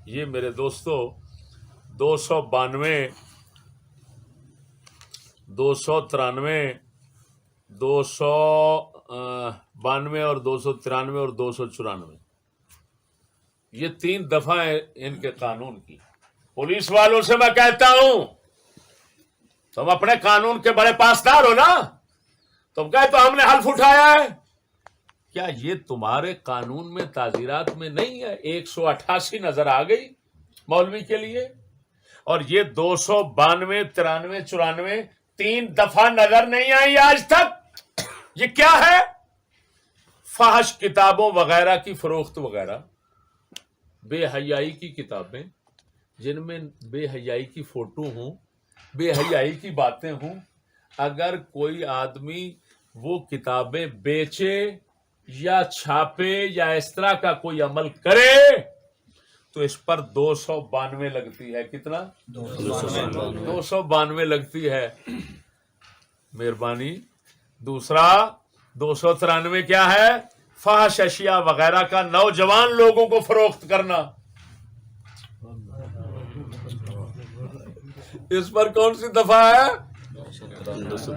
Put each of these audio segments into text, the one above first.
یہ میرے دوستو 292 293 292 اور 293 اور 294 یہ 3 دفعہ ہیں ان کے قانون کی. پولیس والوں سے میں کہتا ہوں تم اپنے قانون کے بڑے پاسدار ہو نا, تم کہے تو ہم نے حلف اٹھایا ہے. کیا یہ تمہارے قانون میں تعزیرات میں نہیں ہے؟ 188 نظر آ گئی مولوی کے لیے, اور یہ 292 93 94 3 دفعہ نظر نہیں آئی آج تک. یہ کیا ہے؟ فحش کتابوں وغیرہ کی فروخت وغیرہ, بے حیائی کی کتابیں جن میں بے حیائی کی فوٹو ہوں, بے حیائی کی باتیں ہوں. اگر کوئی آدمی وہ کتابیں بیچے یا چھاپے یا اس طرح کا کوئی عمل کرے تو اس پر 292 لگتی ہے. کتنا؟ 292 لگتی ہے. مہربانی. دوسرا 293 کیا ہے؟ فحش اشیاء وغیرہ کا نوجوان لوگوں کو فروخت کرنا. اس پر کون سی دفعہ ہے؟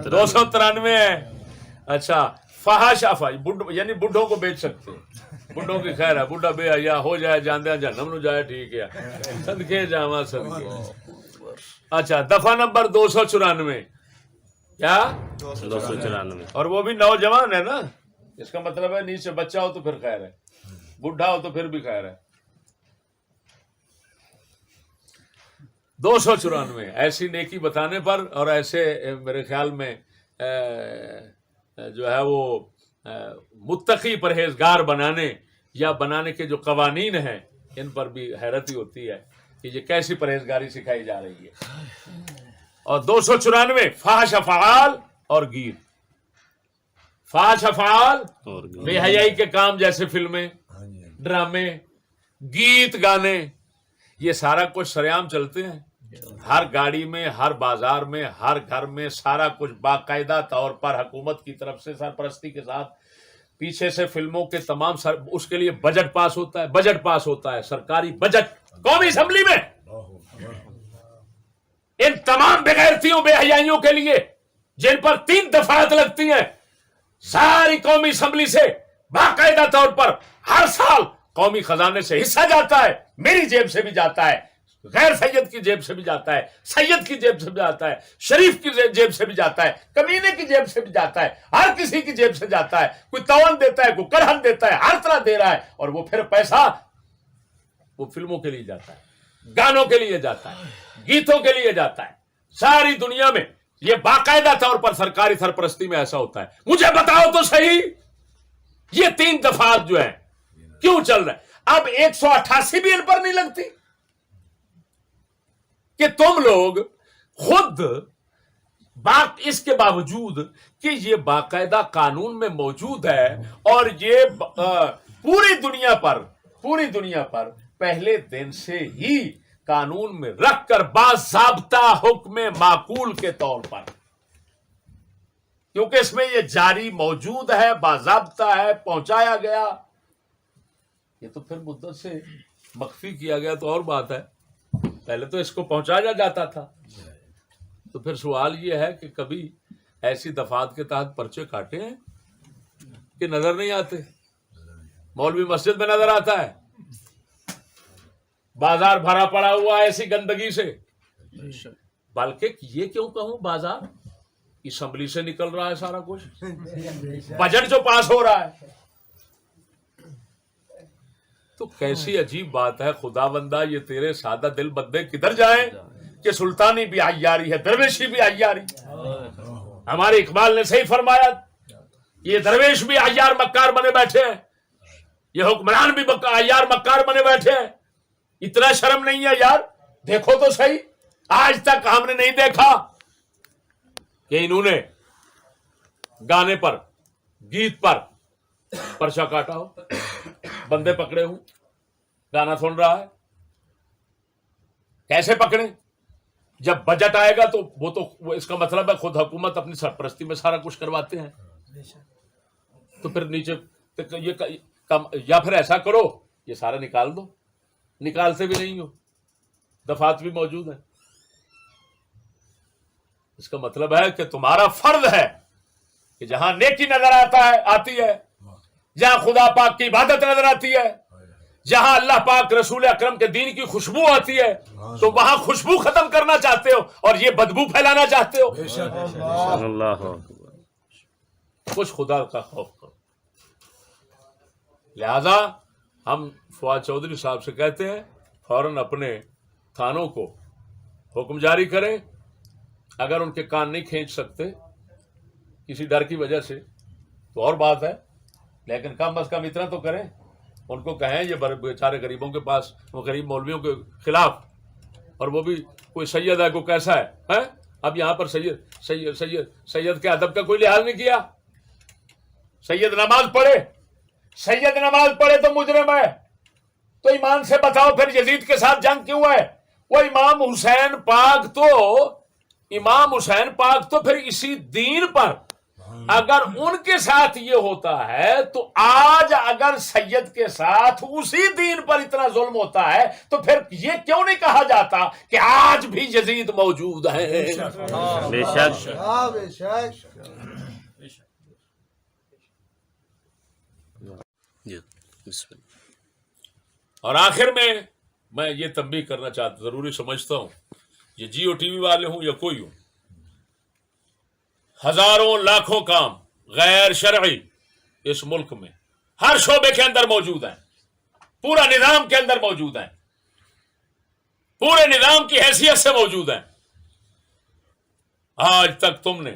293 ہے. اچھا, فحش افاش یعنی بڈھوں کو بیچ سکتے, بڈھوں کی خیر ہے, بڈھا بے حیا ہو جائے جاندیا جہنم نو جائے, ٹھیک ہے, صدقے جاواں صدقے. اچھا, دفعہ نمبر 294 کیا؟ 294. اور وہ بھی نوجوان ہے نا, اس کا مطلب ہے نیچے بچہ ہو تو پھر خیر ہے, بڈھا ہو تو پھر بھی خیر ہے. 294 ایسی نیکی بتانے پر اور ایسے میرے خیال میں جو ہے وہ متقی پرہیزگار بنانے یا بنانے کے جو قوانین ہیں ان پر بھی حیرت ہی ہوتی ہے کہ یہ کیسی پرہیزگاری سکھائی جا رہی ہے. اور 294 فحش افعال اور گیت. فحش افعال بے حیائی کے کام جیسے فلمیں, ڈرامے, گیت گانے, یہ سارا کچھ سریعام چلتے ہیں. ہر گاڑی میں, ہر بازار میں, ہر گھر میں سارا کچھ باقاعدہ طور پر حکومت کی طرف سے سرپرستی کے ساتھ پیچھے سے فلموں کے تمام اس کے لیے بجٹ پاس ہوتا ہے. بجٹ پاس ہوتا ہے, سرکاری بجٹ قومی اسمبلی میں ان تمام بغیرتیوں بے حیائیوں کے لیے جن پر 3 دفعات لگتی ہیں, ساری قومی اسمبلی سے باقاعدہ طور پر ہر سال قومی خزانے سے حصہ جاتا ہے. میری جیب سے بھی جاتا ہے, غیر سید کی جیب سے بھی جاتا ہے, سید کی جیب سے بھی جاتا ہے, شریف کی جیب سے بھی جاتا ہے, کمینے کی جیب سے بھی جاتا ہے, ہر کسی کی جیب سے جاتا ہے. کوئی تون دیتا ہے, کوئی کرہن دیتا ہے, ہر طرح دے رہا ہے. اور وہ پھر پیسہ وہ فلموں کے لیے جاتا ہے, گانوں کے لیے جاتا ہے, گیتوں کے لیے جاتا ہے. ساری دنیا میں یہ باقاعدہ طور پر سرکاری سرپرستی میں ایسا ہوتا ہے. مجھے بتاؤ تو صحیح یہ 3 دفعات جو ہیں کیوں چل رہا ہے؟ اب 188 بھی ان پر نہیں لگتی کہ تم لوگ خود اس کے باوجود کہ یہ باقاعدہ قانون میں موجود ہے اور یہ پوری دنیا پر پہلے دن سے ہی قانون میں رکھ کر باضابطہ حکم معقول کے طور پر, کیونکہ اس میں یہ جاری موجود ہے, باضابطہ ہے, پہنچایا گیا. یہ تو پھر مدت سے مخفی کیا گیا تو اور بات ہے, پہلے تو اس کو پہنچایا جاتا تھا. تو پھر سوال یہ ہے کہ کبھی ایسی دفعات کے تحت پرچے کاٹے ہیں کہ نظر نہیں آتے؟ مولوی مسجد میں نظر آتا ہے, بازار بھرا پڑا ہوا ہے ایسی گندگی سے. بلکہ یہ کیوں کہوں بازار, اسمبلی سے نکل رہا ہے سارا کچھ, بجٹ جو پاس ہو رہا ہے. تو کیسی عجیب بات ہے خدا بندہ, یہ تیرے سادہ دل بندے کدھر جائیں کہ سلطانی بھی عیاری ہے, درویشی بھی عیاری. ہمارے اقبال نے صحیح فرمایا, یہ درویش بھی عیار مکار بنے بیٹھے ہیں, یہ حکمران بھی عیار مکار بنے بیٹھے ہیں. اتنا شرم نہیں ہے یار؟ دیکھو تو صحیح, آج تک ہم نے نہیں دیکھا کہ انہوں نے گانے پر, گیت پر پرچہ کاٹا ہو, بندے پکڑے ہوں, گانا سن رہا ہے. کیسے پکڑے؟ جب بجٹ آئے گا تو وہ اس کا مطلب ہے خود حکومت اپنی سرپرستی میں سارا کچھ کرواتے ہیں. تو پھر نیچے یا پھر ایسا کرو یہ سارا نکال دو, نکالتے بھی نہیں ہو, دفعات بھی موجود ہیں. اس کا مطلب ہے کہ تمہارا فرض ہے کہ جہاں نیکی نظر آتی ہے, جہاں خدا پاک کی عبادت نظر آتی ہے, جہاں اللہ پاک رسول اکرم کے دین کی خوشبو آتی ہے, تو وہاں خوشبو ختم کرنا چاہتے ہو اور یہ بدبو پھیلانا چاہتے ہو. اللہ کچھ خدا کا خوف کرو. لہذا ہم فواد چودھری صاحب سے کہتے ہیں فوراً اپنے تھانوں کو حکم جاری کریں. اگر ان کے کان نہیں کھینچ سکتے کسی ڈر کی وجہ سے تو اور بات ہے, لیکن کم از کم اتنا تو کریں, ان کو کہیں یہ بیچارے غریبوں کے پاس, وہ غریب مولویوں کے خلاف, اور وہ بھی کوئی سید ہے, کوئی کیسا ہے. اب یہاں پر سید کے ادب کا کوئی لحاظ نہیں کیا. سید نماز پڑھے تو مجرم ہے, تو ایمان سے بتاؤ پھر یزید کے ساتھ جنگ کیوں ہے؟ وہ امام حسین پاک تو پھر اسی دین پر, اگر ان کے ساتھ یہ ہوتا ہے تو آج اگر سید کے ساتھ اسی دین پر اتنا ظلم ہوتا ہے تو پھر یہ کیوں نہیں کہا جاتا کہ آج بھی یزید موجود ہے؟ بے شک. اور آخر میں یہ تنبیہ کرنا چاہتا, ضروری سمجھتا ہوں, یہ جیو ٹی وی والے ہوں یا کوئی ہوں, ہزاروں لاکھوں کام غیر شرعی اس ملک میں ہر شعبے کے اندر موجود ہیں, پورا نظام کے اندر موجود ہیں, پورے نظام کی حیثیت سے موجود ہیں. آج تک تم نے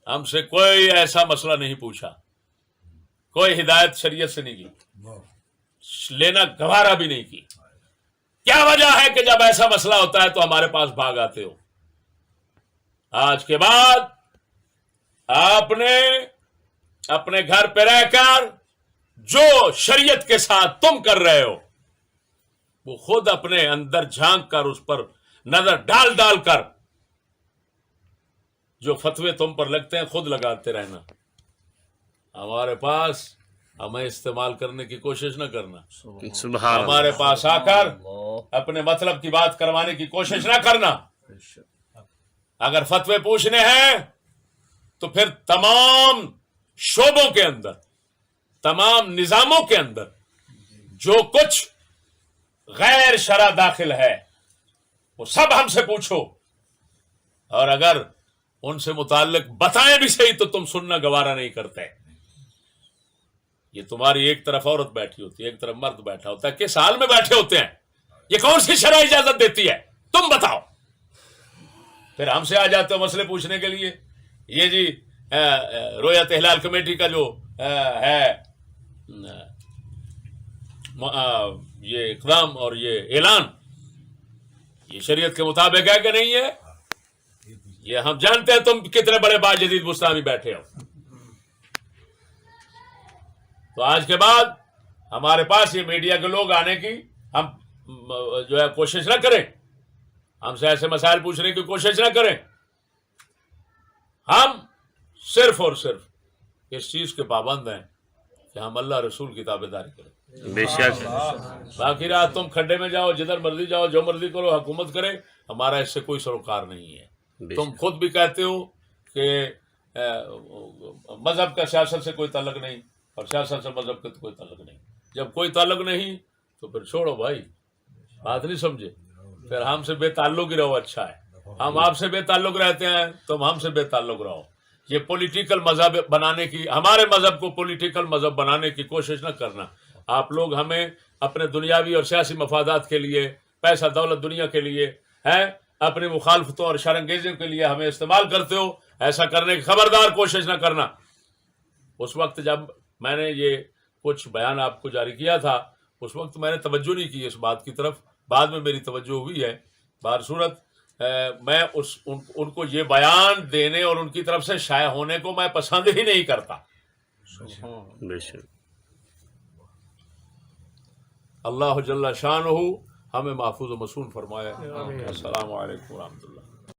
ہم سے کوئی ایسا مسئلہ نہیں پوچھا, کوئی ہدایت شریعت سے نہیں کی, لینا گوارا بھی نہیں کی. کیا وجہ ہے کہ جب ایسا مسئلہ ہوتا ہے تو ہمارے پاس بھاگ آتے ہو؟ آج کے بعد آپ نے اپنے گھر پہ رہ کر جو شریعت کے ساتھ تم کر رہے ہو وہ خود اپنے اندر جھانک کر, اس پر نظر ڈال کر جو فتوے تم پر لگتے ہیں خود لگاتے رہنا. ہمارے پاس ہمیں استعمال کرنے کی کوشش نہ کرنا. سبحان اللہ. ہمارے پاس آ کر اپنے مطلب کی بات کروانے کی کوشش نہ کرنا. اگر فتوے پوچھنے ہیں تو پھر تمام شعبوں کے اندر, تمام نظاموں کے اندر جو کچھ غیر شرع داخل ہے وہ سب ہم سے پوچھو, اور اگر ان سے متعلق بتائیں بھی صحیح تو تم سننا گوارا نہیں کرتے. یہ تمہاری ایک طرف عورت بیٹھی ہوتی ہے, ایک طرف مرد بیٹھا ہوتا ہے, کس حال میں بیٹھے ہوتے ہیں, یہ کون سی شرع اجازت دیتی ہے؟ تم بتاؤ. پھر ہم سے آ جاتے ہو مسئلے پوچھنے کے لیے. یہ جی رویت ہلال کمیٹی کا جو ہے یہ اقدام اور یہ اعلان, یہ شریعت کے مطابق ہے کہ نہیں ہے؟ یہ ہم جانتے ہیں تم کتنے بڑے باجدید مستعمی بیٹھے ہو. تو آج کے بعد ہمارے پاس یہ میڈیا کے لوگ آنے کی ہم جو ہے کوشش نہ کریں, ہم سے ایسے مسائل پوچھنے کی کوشش نہ کریں. ہم صرف اور صرف اس چیز کے پابند ہیں کہ ہم اللہ رسول کی تابعداری کریں. بے شک. باقی رات تم کھڈے میں جاؤ, جدھر مرضی جاؤ, جو مرضی کرو, حکومت کرے, ہمارا اس سے کوئی سروکار نہیں ہے. تم خود بھی کہتے ہو کہ مذہب کا سیاست سے کوئی تعلق نہیں, اور سیاست سے مذہب کا کوئی تعلق نہیں. جب کوئی تعلق نہیں تو پھر چھوڑو بھائی, بات نہیں سمجھے. پھر ہم سے بے تعلق ہی رہو, اچھا ہے. ہم آپ سے بے تعلق رہتے ہیں, تم ہم سے بے تعلق رہو. یہ پولیٹیکل مذہب بنانے کی, ہمارے مذہب کو پولیٹیکل مذہب بنانے کی کوشش نہ کرنا. آپ لوگ ہمیں اپنے دنیاوی اور سیاسی مفادات کے لیے, پیسہ دولت دنیا کے لیے ہے, اپنی مخالفتوں اور شرانگیزیوں کے لیے ہمیں استعمال کرتے ہو. ایسا کرنے کی خبردار کوشش نہ کرنا. اس وقت جب میں نے یہ کچھ بیان آپ کو جاری کیا تھا اس وقت میں نے توجہ نہیں کی اس بات کی طرف, بعد میں میری توجہ ہوئی ہے. بہر صورت میں ان کو یہ بیان دینے اور ان کی طرف سے شائع ہونے کو میں پسند ہی نہیں کرتا. بے شک. اللہ جل شانہ ہمیں محفوظ و مصون فرمائے. السلام علیکم ورحمۃ اللہ.